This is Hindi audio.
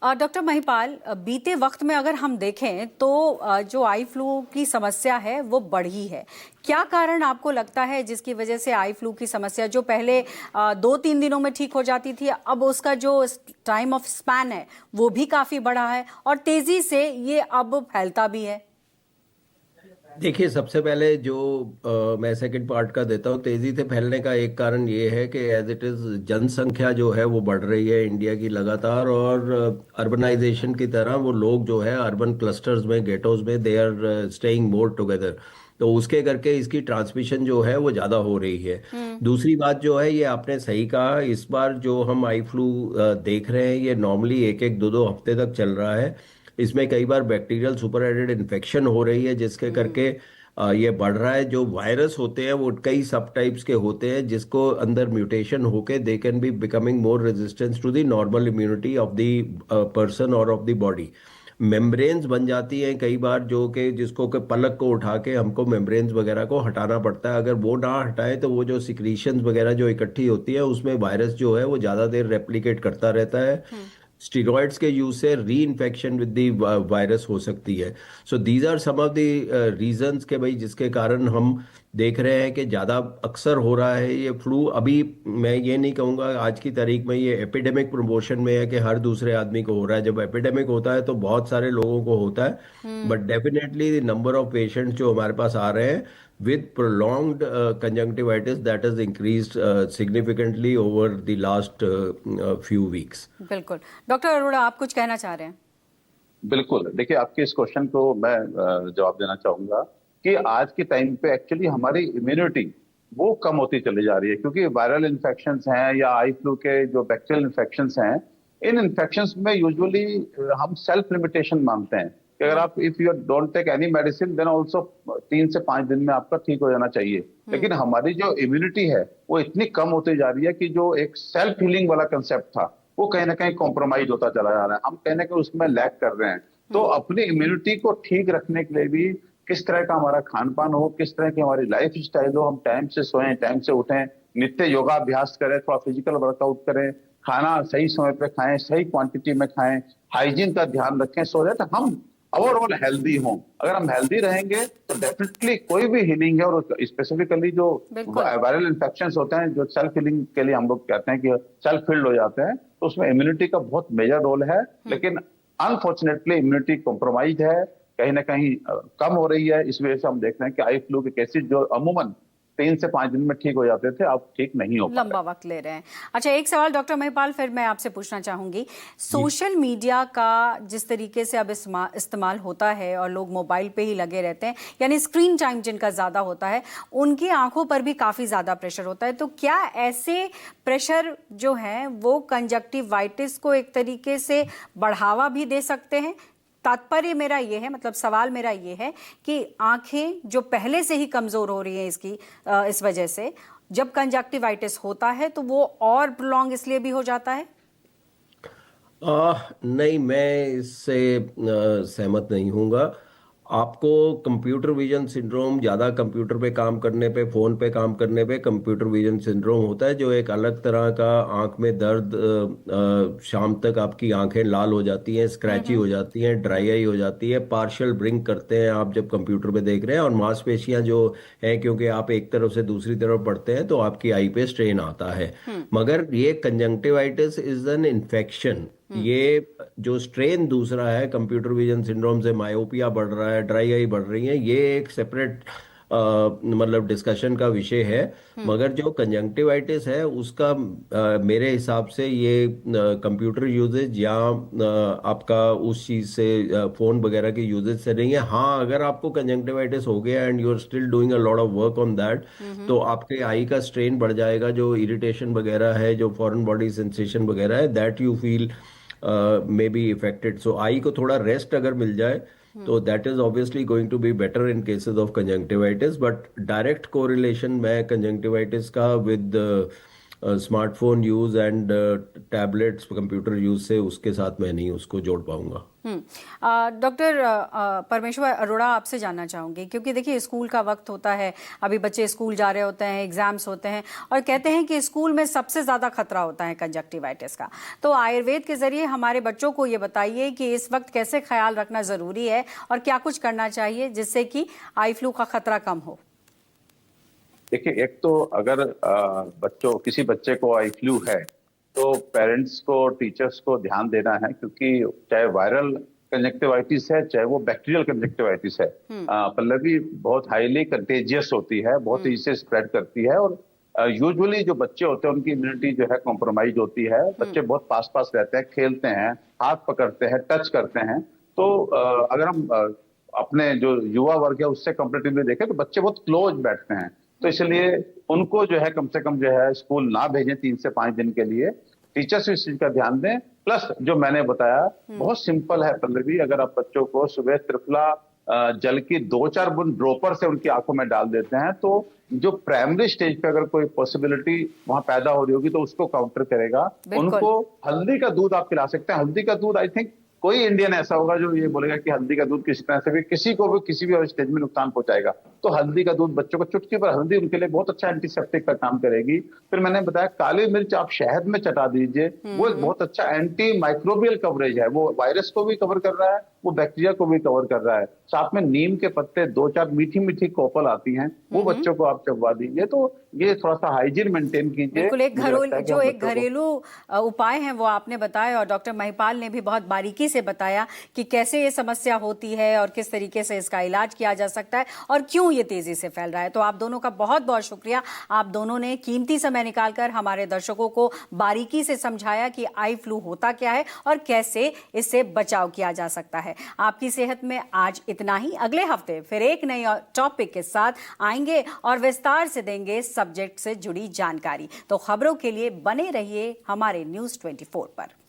डॉक्टर महिपाल, बीते वक्त में अगर हम देखें तो जो आई फ्लू की समस्या है वो बढ़ी है। क्या कारण आपको लगता है जिसकी वजह से आई फ्लू की समस्या जो पहले 2-3 दिनों में ठीक हो जाती थी, अब उसका जो टाइम ऑफ स्पैन है वो भी काफी बढ़ा है और तेजी से ये अब फैलता भी है? देखिए, सबसे पहले जो मैं सेकंड पार्ट का देता हूँ, तेजी से फैलने का एक कारण ये है कि एज इट इज जनसंख्या जो है वो बढ़ रही है इंडिया की लगातार। और अर्बनाइजेशन की तरह वो लोग जो है अर्बन क्लस्टर्स में, गेटोज में, they are staying more together. तो उसके करके इसकी ट्रांसमिशन जो है वो ज़्यादा हो रही है। हम्म। दूसरी बात जो है, ये आपने सही कहा, इस बार जो हम आई फ्लू देख रहे हैं ये नॉर्मली एक एक दो दो हफ्ते तक चल रहा है। इसमें कई बार बैक्टीरियल सुपर एडेड इन्फेक्शन हो रही है जिसके करके ये बढ़ रहा है। जो वायरस होते हैं वो कई सब टाइप्स के होते हैं जिसको अंदर म्यूटेशन होके they can be becoming more resistance to the normal immunity of the person और ऑफ द बॉडी। मेम्ब्रेन्स बन जाती हैं कई बार, जो कि जिसको कि पलक को उठा के हमको मेम्ब्रेन्स वगैरह को हटाना पड़ता है। अगर वो ना हटाए तो वो जो सिक्रीशंस वगैरह जो इकट्ठी होती है उसमें वायरस जो है वो ज़्यादा देर रेप्लिकेट करता रहता है। हम्म। स्टीरॉयड्स के यूज से री इन्फेक्शन विद दी वायरस हो सकती है। So these are some of the reasons के भाई जिसके कारण हम देख रहे हैं कि ज़्यादा अक्सर हो रहा है ये फ्लू। अभी मैं ये नहीं कहूँगा आज की तारीख में ये एपिडेमिक प्रमोशन में है कि हर दूसरे आदमी को हो रहा है। जब एपिडेमिक होता है तो बहुत सारे लोगों को होता है, hmm. But definitely the number of patients जो हमारे पास आ रहे हैं with prolonged conjunctivitis that has increased significantly over the last few weeks. बिल्कुल। डॉक्टर अरोड़ा, आप कुछ कहना चाह रहे हैं? बिल्कुल। देखिए, आपके इस क्वेश्चन को मैं जवाब देना चाहूंगा कि आज के टाइम पे एक्चुअली हमारी इम्यूनिटी वो कम होती चली जा रही है, क्योंकि वायरल इन्फेक्शंस हैं या आई फ्लू के जो बैक्टीरियल इन्फेक्शंस हैं, इन इन्फेक्शंस में यूजुअली हम सेल्फ लिमिटेशन मांगते हैं कि अगर आप if you don't take any medicine then also 3 से 5 दिन में आपका ठीक हो जाना चाहिए। लेकिन हमारी जो इम्यूनिटी है वो इतनी कम होती जा रही है कि जो एक सेल्फ हीलिंग वाला कंसेप्ट था वो कहीं ना कहीं कॉम्प्रोमाइज होता चला जा रहा है। हम कहीं ना कहीं उसमें लैग कर रहे हैं। तो अपनी इम्यूनिटी को ठीक रखने के लिए भी किस तरह का हमारा खान पान हो, किस तरह की हमारी लाइफ स्टाइल हो, हम टाइम से सोएं, टाइम से उठें, नित्य योगाभ्यास करें, थोड़ा फिजिकल वर्कआउट करें, खाना सही समय पे खाएं, सही क्वांटिटी में खाएं, हाइजीन का ध्यान रखें, सो दैट हम ओवरऑल हेल्दी हों। अगर हम हेल्दी रहेंगे तो डेफिनेटली कोई भी हीलिंग है, और स्पेसिफिकली जो बिल्कुल। वायरल इन्फेक्शंस होते हैं जो सेल्फ हीलिंग के लिए हम लोग कहते हैं कि सेल्फ हील्ड हो जाते हैं, तो उसमें इम्यूनिटी का बहुत मेजर रोल है। लेकिन अनफॉर्चुनेटली इम्यूनिटी कॉम्प्रोमाइज है, कहीं ना कहीं कम हो रही है। इस वजह से हम देख रहे हैं कि आई फ्लू के केसेस जो अमूमन 3 से 5 दिन में ठीक हो जाते थे, अब ठीक नहीं हो पा लंबा रहे। वक्त ले रहे हैं। अच्छा, एक सवाल डॉक्टर महिपाल फिर मैं आपसे पूछना चाहूंगी। जी। सोशल मीडिया का जिस तरीके से अब इस्तेमाल होता है और लोग मोबाइल पे ही लगे रहते हैं, यानी स्क्रीन टाइम जिनका ज्यादा होता है, उनकी आंखों पर भी काफी ज्यादा प्रेशर होता है। तो क्या ऐसे प्रेशर जो है वो कंजक्टिवाइटिस को एक तरीके से बढ़ावा भी दे सकते हैं? तात्पर्य मेरा ये है, मतलब सवाल मेरा ये है कि आंखें जो पहले से ही कमजोर हो रही हैं इस वजह से, जब कंजक्टिवाइटिस होता है तो वो और प्रोलॉन्ग इसलिए भी हो जाता है? नहीं, मैं इससे सहमत नहीं हूँगा। आपको कंप्यूटर विजन सिंड्रोम, ज़्यादा कंप्यूटर पे काम करने पे, फ़ोन पे काम करने पे कंप्यूटर विजन सिंड्रोम होता है, जो एक अलग तरह का आंख में दर्द, शाम तक आपकी आंखें लाल हो जाती हैं, स्क्रैची हम्म। हो जाती हैं, ड्राई आई हो जाती है, पार्शियल ब्रिंक करते हैं आप जब कंप्यूटर पे देख रहे हैं। और मांसपेशियां जो हैं, क्योंकि आप एक तरफ से दूसरी तरफ पढ़ते हैं तो आपकी आई पे स्ट्रेन आता है। हम्म। मगर ये कंजंक्टिवाइटिस इज एन इन्फेक्शन। हम्म। ये जो स्ट्रेन दूसरा है, कंप्यूटर विजन सिंड्रोम से मायोपिया बढ़ रहा है, ड्राई आई बढ़ रही है, ये एक सेपरेट मतलब डिस्कशन का विषय है। हम्म। मगर जो कंजंक्टिवाइटिस है उसका मेरे हिसाब से ये कंप्यूटर यूजेज या आपका उस चीज से फोन वगैरह के यूजेज से नहीं है। हाँ, अगर आपको कंजंक्टिवाइटिस हो गया and you are still doing a lot of work on that, hmm. तो आपके आई का स्ट्रेन बढ़ जाएगा। जो इरिटेशन वगैरह है, जो फॉरेन बॉडी सेंसेशन वगैरह है, that you feel may be affected. So eye को थोड़ा रेस्ट अगर मिल जाए तो that is obviously going to be better in cases of conjunctivitis. But direct correlation मैं कंजंक्टिवाइटिस का with smartphone use and tablets computer use से उसके साथ मैं नहीं उसको जोड़ पाऊंगा। डॉक्टर परमेश्वर अरोड़ा, आपसे जानना चाहूंगी, क्योंकि देखिए स्कूल का वक्त होता है, अभी बच्चे स्कूल जा रहे होते हैं, एग्जाम्स होते हैं, और कहते हैं कि स्कूल में सबसे ज़्यादा खतरा होता है कंजक्टिवाइटिस का। तो आयुर्वेद के जरिए हमारे बच्चों को ये बताइए कि इस वक्त कैसे ख्याल रखना ज़रूरी है और क्या कुछ करना चाहिए जिससे कि आई फ्लू का खतरा कम हो। देखिए, एक तो अगर किसी बच्चे को आई फ्लू है तो पेरेंट्स को, टीचर्स को ध्यान देना है, क्योंकि चाहे वायरल कंजक्टिवाइटिस है चाहे वो बैक्टीरियल कंजक्टिवाइटिस है, पल्लवी बहुत हाईली कंटेजियस होती है, बहुत तेजी से स्प्रेड करती है। और यूजुअली जो बच्चे होते हैं उनकी इम्यूनिटी जो है कॉम्प्रोमाइज होती है। बच्चे बहुत पास पास रहते हैं, खेलते हैं, हाथ पकड़ते हैं, टच करते हैं। तो अगर हम अपने जो युवा वर्ग है उससे कंपेरेटिवली देखें तो बच्चे बहुत क्लोज बैठते हैं। तो इसलिए उनको जो है कम से कम जो है स्कूल ना भेजें 3 से 5 दिन के लिए। टीचर्स इस चीज का ध्यान दें। प्लस जो मैंने बताया बहुत सिंपल है पल्लवी, अगर आप बच्चों को सुबह त्रिफला जल की 2-4 बूंद ड्रॉपर से उनकी आंखों में डाल देते हैं तो जो प्राइमरी स्टेज पे अगर कोई पॉसिबिलिटी वहां पैदा हो रही होगी तो उसको काउंटर करेगा। उनको हल्दी का दूध आप पिला सकते हैं। हल्दी का दूध, आई थिंक कोई इंडियन ऐसा होगा जो ये बोलेगा कि हल्दी का दूध किसी तरह से भी किसी को भी किसी भी स्टेज में नुकसान पहुंचाएगा। तो हल्दी का दूध बच्चों को, चुटकी पर हल्दी उनके लिए बहुत अच्छा एंटीसेप्टिक का काम करेगी। फिर मैंने बताया काली मिर्च आप शहद में चटा दीजिए, वो एक बहुत अच्छा एंटी माइक्रोबियल कवरेज है। वो वायरस को भी कवर कर रहा है, वो बैक्टीरिया को भी कवर कर रहा है। साथ में नीम के पत्ते 2-4 मीठी मीठी कोपल आती हैं, वो बच्चों को आप चबवा दीजिए। तो ये थोड़ा सा हाइजीन मेंटेन कीजिए। बिल्कुल, एक घरेलू उपाय है वो आपने बताया, और डॉक्टर महिपाल ने भी बहुत बारीकी से बताया कि कैसे ये समस्या होती है और किस तरीके से इसका इलाज किया जा सकता है और क्यों ये तेजी से फैल रहा है। तो आप दोनों का बहुत बहुत शुक्रिया। आप दोनों ने कीमती समय निकालकर हमारे दर्शकों को बारीकी से समझाया कि आई फ्लू होता क्या है और कैसे इससे बचाव किया जा सकता है। आपकी सेहत में आज इतना ही। अगले हफ्ते फिर एक नई टॉपिक के साथ आएंगे और विस्तार से देंगे सब्जेक्ट से जुड़ी जानकारी। तो खबरों के लिए बने रहिए हमारे न्यूज़ 24 पर।